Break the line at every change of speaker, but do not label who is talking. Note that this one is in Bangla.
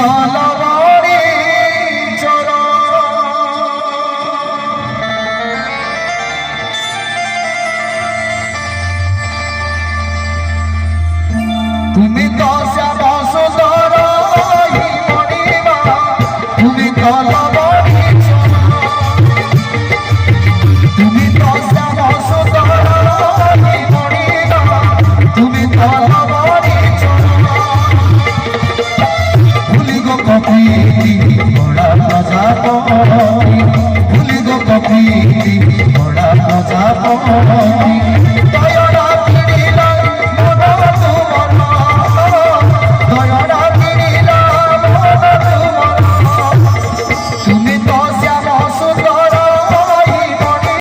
তলবারি চরণ তুমি তো শ্যাম সুন্দর মণিমা তুমি তলবারি চরণ তুমি তো শ্যাম সুন্দর মণিমা তুমি তলবারি চরণ ভুলি গো কপিলি বড়া প্রজাপতি ভুলি গো কপিলি বড়া প্রজাপতি